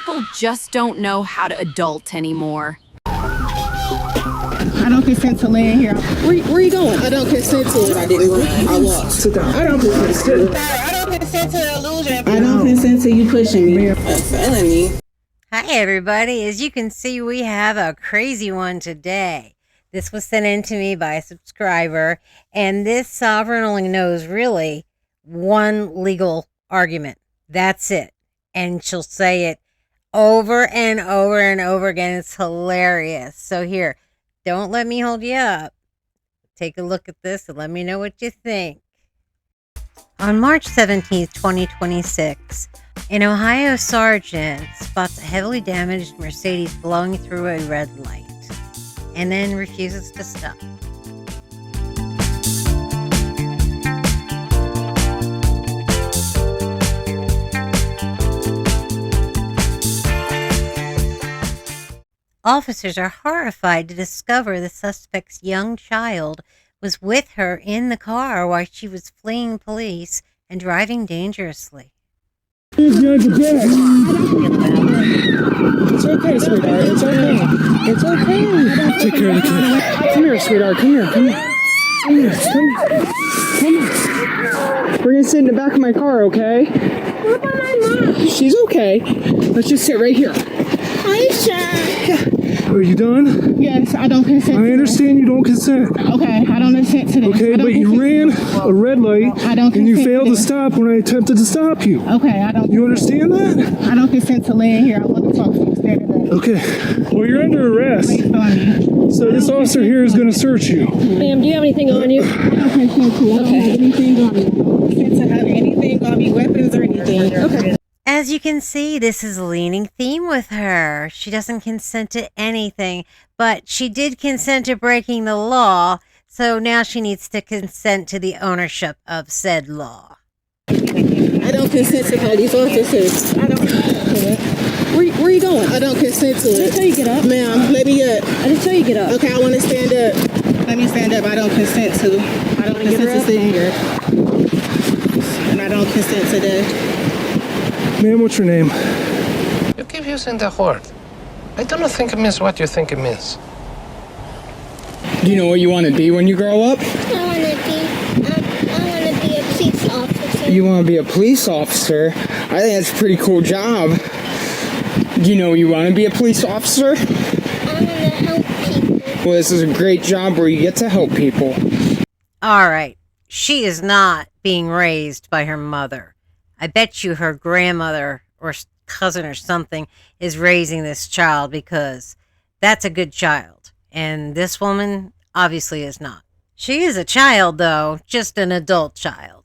people just don't know how to adult anymore. I don't consent to laying here. Where are you going? I don't consent to it. I didn't run. I walked. Sit down. I don't consent. I don't consent to the illusion. I don't consent to you pushing me. A felony. Hi, everybody. As you can see, we have a crazy one today. This was sent in to me by a subscriber, and this sovereign only knows really one legal argument. That's it. And she'll say it over and over and over again. It's hilarious. So here, don't let me hold you up. Take a look at this and let me know what you think. On March 17th, 2026, an Ohio sergeant spots a heavily damaged Mercedes blowing through a red light and then refuses to stop. Officers are horrified to discover the suspect's young child was with her in the car while she was fleeing police and driving dangerously. It's okay, sweetheart. It's okay. It's okay. Take care of the kid. Come here, sweetheart. Come here. Come here. Come here. Come here. We're gonna sit in the back of my car, okay? What about my mom? She's okay. Let's just sit right here. Are you sure? Yeah. Are you done? Yes, I don't consent. I understand you don't consent. Okay, I don't consent to this. Okay, but you ran a red light and you failed to stop when I attempted to stop you. Okay, I don't. You understand that? I don't consent to laying here. I want to talk to you standing there. Okay. Well, you're under arrest. So this officer here is going to search you. Ma'am, do you have anything on you? I don't consent to. I don't have anything on me. I don't consent to have anything on me, weapons or anything. Okay. As you can see, this is a leaning theme with her. She doesn't consent to anything, but she did consent to breaking the law, so now she needs to consent to the ownership of said law. I don't consent to police officers. I don't consent to it. Where are you going? I don't consent to it. I didn't tell you get up. Ma'am, let me up. I didn't tell you get up. Okay, I want to stand up. Let me stand up. I don't consent to. I don't consent to sitting here. And I don't consent to that. Ma'am, what's your name? You keep using the word. I don't think it means what you think it means. Do you know what you want to be when you grow up? I want to be a police officer. You want to be a police officer? I think that's a pretty cool job. Do you know you want to be a police officer? I want to help people. Well, this is a great job where you get to help people. All right, she is not being raised by her mother. I bet you her grandmother or cousin or something is raising this child, because that's a good child. And this woman obviously is not. She is a child, though, just an adult child.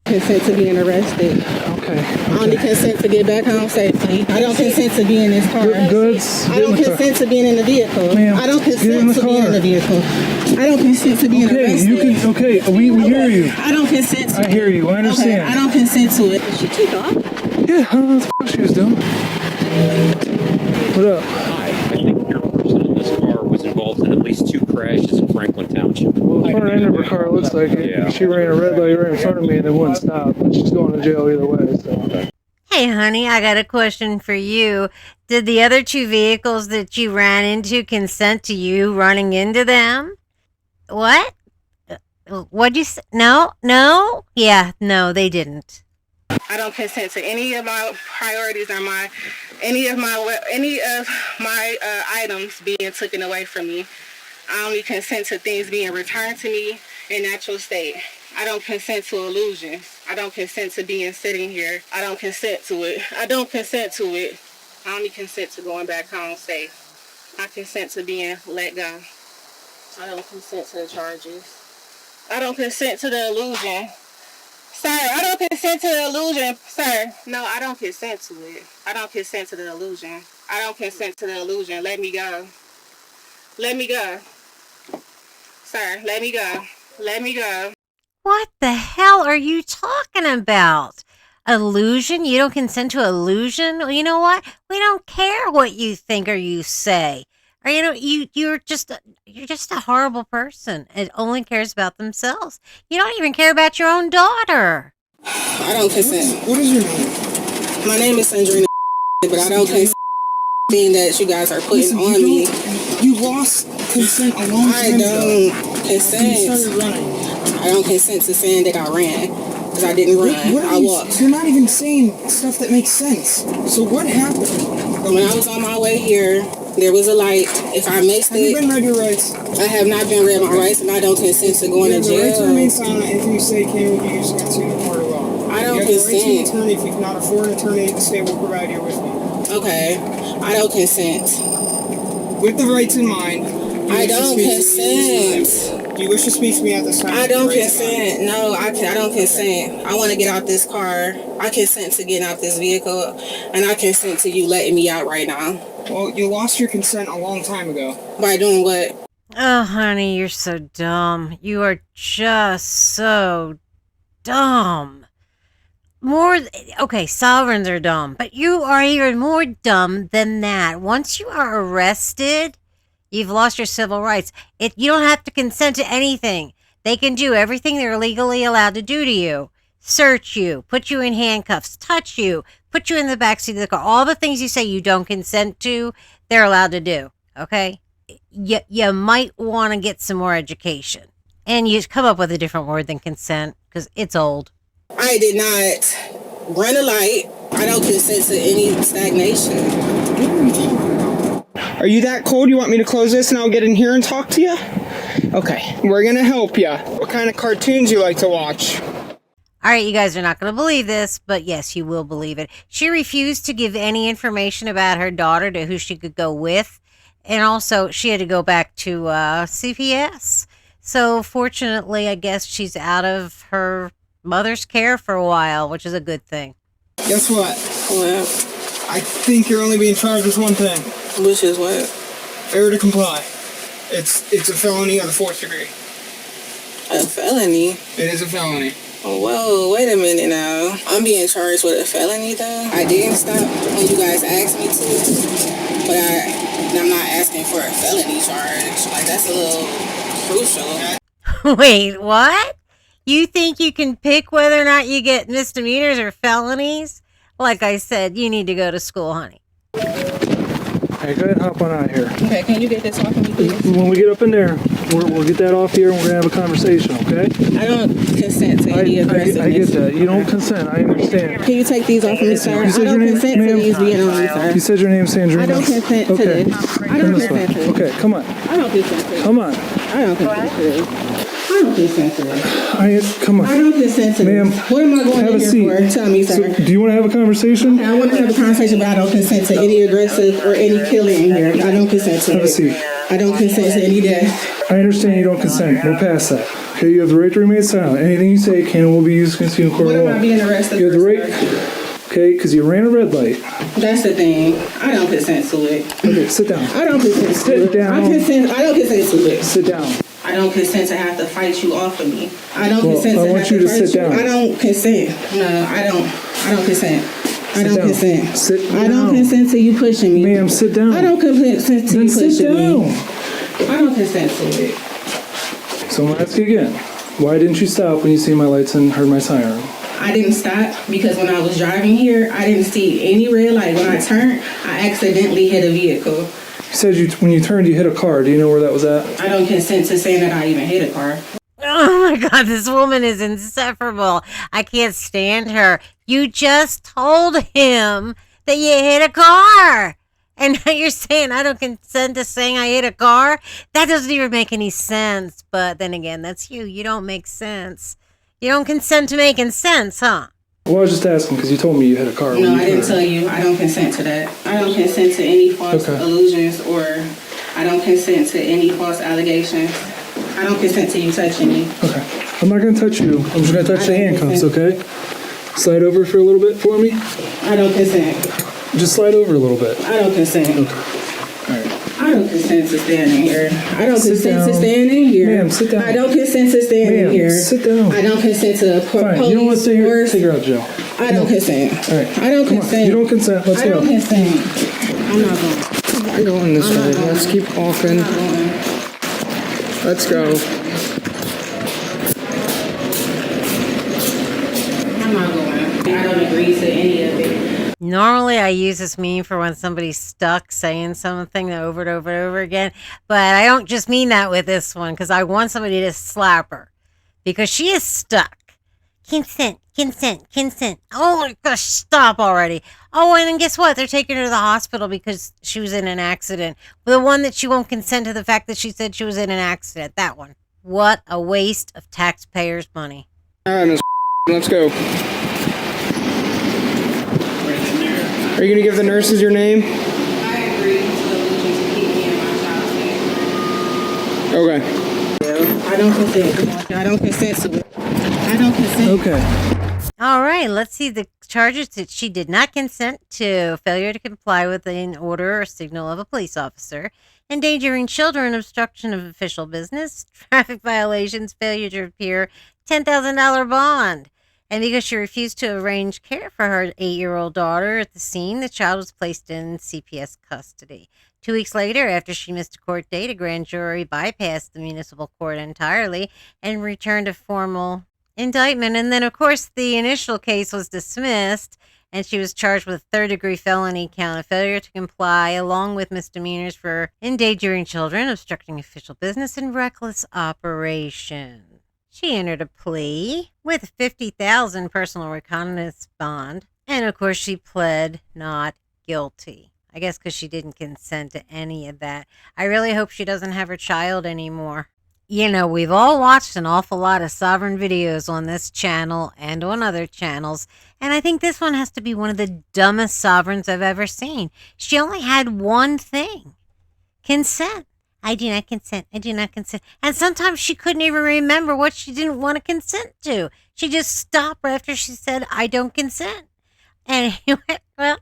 Consent to being arrested. Okay. I only consent to get back home safely. I don't consent to being in this car. Goods. I don't consent to being in the vehicle. Ma'am, I don't get in consent the to being in the vehicle. I don't consent to being arrested. You can. Okay, we hear you. I don't consent to I hear you. I understand. Okay, I don't consent to it. Did she take off? Yeah, I don't know what the fuck she was doing. What up? Hi, I think your person in this car was involved in at least 2 crashes in Franklin Township. Well, the front end of her car looks like it. Yeah. She ran a red light right in front of me and it wouldn't stop. But she's going to jail either way. So. Hey, honey, I got a question for you. Did the other 2 vehicles that you ran into consent to you running into them? What? What'd you say? No? Yeah, no, they didn't. I don't consent to any of my priorities or any of my items being taken away from me. I only consent to things being returned to me in natural state. I don't consent to illusion. I don't consent to being sitting here. I don't consent to it. I don't consent to it. I only consent to going back home safe. I consent to being let go. I don't consent to the charges. I don't consent to the illusion. Sir, I don't consent to the illusion. Sir, no, I don't consent to it. I don't consent to the illusion. I don't consent to the illusion. Let me go. Let me go. Sir, let me go. Let me go. What the hell are you talking about? Illusion? You don't consent to illusion? Well, you know what? We don't care what you think or you say. Or you're just a horrible person. It only cares about themselves. You don't even care about your own daughter. I don't consent. What is your name? My name is Sandrina, but I don't consent. thing that you guys are putting Listen, on me. You lost consent a long I time ago. don't You consent. started running. I don't consent to saying that I ran. Because I didn't run. I walked. You're not even saying stuff that makes sense. So what happened? When I was on my way here, there was a light. If I missed Have you it, been read your rights? I have not been read my rights, and I don't consent to going to You have the right to jail. remain silent. Anything you say can be used against you in the court of law. I don't You have the right to an consent. attorney. If you cannot afford an attorney, the state will provide you with one. Okay, I don't consent. With the rights in mind, I don't consent. do you wish to speak to me at this time? I don't consent. No, I don't consent. I want to get out this car. I consent to getting out this vehicle, and I consent to you letting me out right now. Well, you lost your consent a long time ago. By doing what? Oh, honey, you're so dumb. You are just so dumb. Okay, sovereigns are dumb, but you are even more dumb than that. Once you are arrested, you've lost your civil rights. You don't have to consent to anything. They can do everything they're legally allowed to do to you. Search you, put you in handcuffs, touch you, put you in the backseat of the car. All the things you say you don't consent to, they're allowed to do, okay? You might want to get some more education. And you come up with a different word than consent, because it's old. I did not run a light. I don't consent to any stagnation. Are you that cold? You want me to close this and I'll get in here and talk to you? Okay, we're gonna help you. What kind of cartoons you like to watch? All right, you guys are not going to believe this, but yes, you will believe it. She refused to give any information about her daughter to who she could go with. And also, she had to go back to CPS. So, fortunately, I guess she's out of her mother's care for a while, which is a good thing. Guess what? Well, I think you're only being charged with one thing. which is what? Failure to comply. It's a felony of the 4th degree. A felony? It is a felony. Whoa, wait a minute now. I'm being charged with a felony though? I didn't stop when you guys asked me to, but I'm not asking for a felony charge. Like, that's a little crucial. Wait, what? You think you can pick whether or not you get misdemeanors or felonies? Like I said, you need to go to school, honey. Hey, go ahead and hop on out here. Okay, can you get this off of me, please? When we get up in there, we'll get that off here and we're going to have a conversation, okay? I don't consent to any aggressiveness. I get that. You don't consent. I understand. Can you take these off of me, sir? I don't consent to these being on me, sir. You said your name, Sandrine. I don't consent to Okay. this. I don't consent to this. Okay, come on. I don't consent to this. Come on. I don't consent to this. I don't consent to this. Come on. I don't consent to Ma'am, this. What am I going have in a here seat. for? Tell me, sir. So, do you want to have a conversation? I want to have a conversation, but I don't consent to any aggressive or any killing in here. I don't consent to Have a it. seat. I don't consent to any death. I understand you don't consent. We'll pass that. Okay, you have the right to remain silent. Anything you say can and will be used against you in court What of am law. I being arrested You have the for, right. Okay, because you ran a red light. That's the thing. I don't consent to it. Okay, sit down. I don't consent to Sit it. down. I don't consent to it. Sit down. I don't consent to have to fight you off of me. I don't Well, consent I to want have you to to fight sit you. down. I don't consent. No, I don't consent. I Sit don't down. consent. Sit I don't down. consent to you pushing me. Ma'am, sit down. I don't consent to Then you sit pushing down. me. I don't consent to it. So I'm gonna ask you again. Why didn't you stop when you see my lights and heard my siren? I didn't stop because when I was driving here, I didn't see any red light. When I turned, I accidentally hit a vehicle. You said when you turned, you hit a car. Do you know where that was at? I don't consent to saying that I even hit a car. Oh my God, this woman is insufferable. I can't stand her. You just told him that you hit a car. And now you're saying I don't consent to saying I hit a car? That doesn't even make any sense. But then again, that's you. You don't make sense. You don't consent to making sense, huh? Well, I was just asking because you told me you hit a car. No, I didn't tell you. I don't consent to that. I don't consent to any false illusions, or I don't consent to any false allegations. I don't consent to you touching me. Okay. I'm not going to touch you. I'm just going to touch the handcuffs, okay? Slide over for a little bit for me. I don't consent. Just slide over a little bit. I don't consent. Okay. All right. I don't consent to standing here. I don't Sit consent down. to standing here. Ma'am, sit down. I don't consent to standing Ma'am, here. sit down. I don't consent to Fine. You know what? police Take her force. out of jail. I don't consent. All right. I don't Come on. consent. You don't consent. Let's I go. don't consent. I'm not going. I'm going this way. Let's keep walking. I'm not going. Let's go. I'm not going. I don't agree to any of it. Normally, I use this meme for when somebody's stuck saying something over and over and over again, but I don't just mean that with this one because I want somebody to slap her because she is stuck. Consent, consent, consent. Oh my gosh, stop already. Oh, and then guess what? They're taking her to the hospital because she was in an accident. The one that she won't consent to the fact that she said she was in an accident. That one. What a waste of taxpayers' money. All right, Miss. Let's go. Are you gonna give the nurses your name? I agree to illusion to keep me and my child safe. Okay. I don't consent. I don't consent to it. I don't consent. Okay. All right, let's see the charges that she did not consent to: failure to comply with an order or signal of a police officer, endangering children, obstruction of official business, traffic violations, failure to appear, $10,000 bond. And because she refused to arrange care for her 8-year-old daughter at the scene, the child was placed in CPS custody. 2 weeks later, after she missed a court date, a grand jury bypassed the municipal court entirely and returned a formal indictment. And then, of course, the initial case was dismissed, and she was charged with a third-degree felony count of failure to comply, along with misdemeanors for endangering children, obstructing official business, and reckless operation. She entered a plea with a $50,000 personal reconnaissance bond, and of course, she pled not guilty. I guess because she didn't consent to any of that. I really hope she doesn't have her child anymore. You know, we've all watched an awful lot of sovereign videos on this channel and on other channels, and I think this one has to be one of the dumbest sovereigns I've ever seen. She only had one thing: consent. I do not consent. I do not consent. And sometimes she couldn't even remember what she didn't want to consent to. She just stopped after she said, I don't consent. Anyway, well,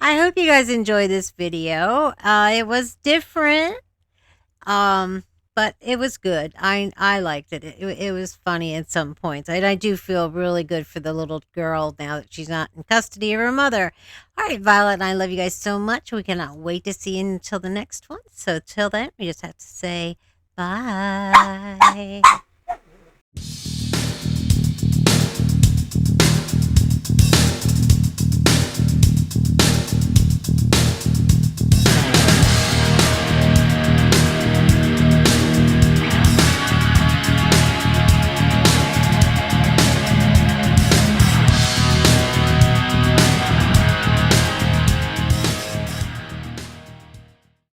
I hope you guys enjoyed this video. It was different. But it was good. I liked it. It was funny at some points. And I do feel really good for the little girl now that she's not in custody of her mother. All right, Violet and I love you guys so much. We cannot wait to see you until the next one. So till then, we just have to say bye.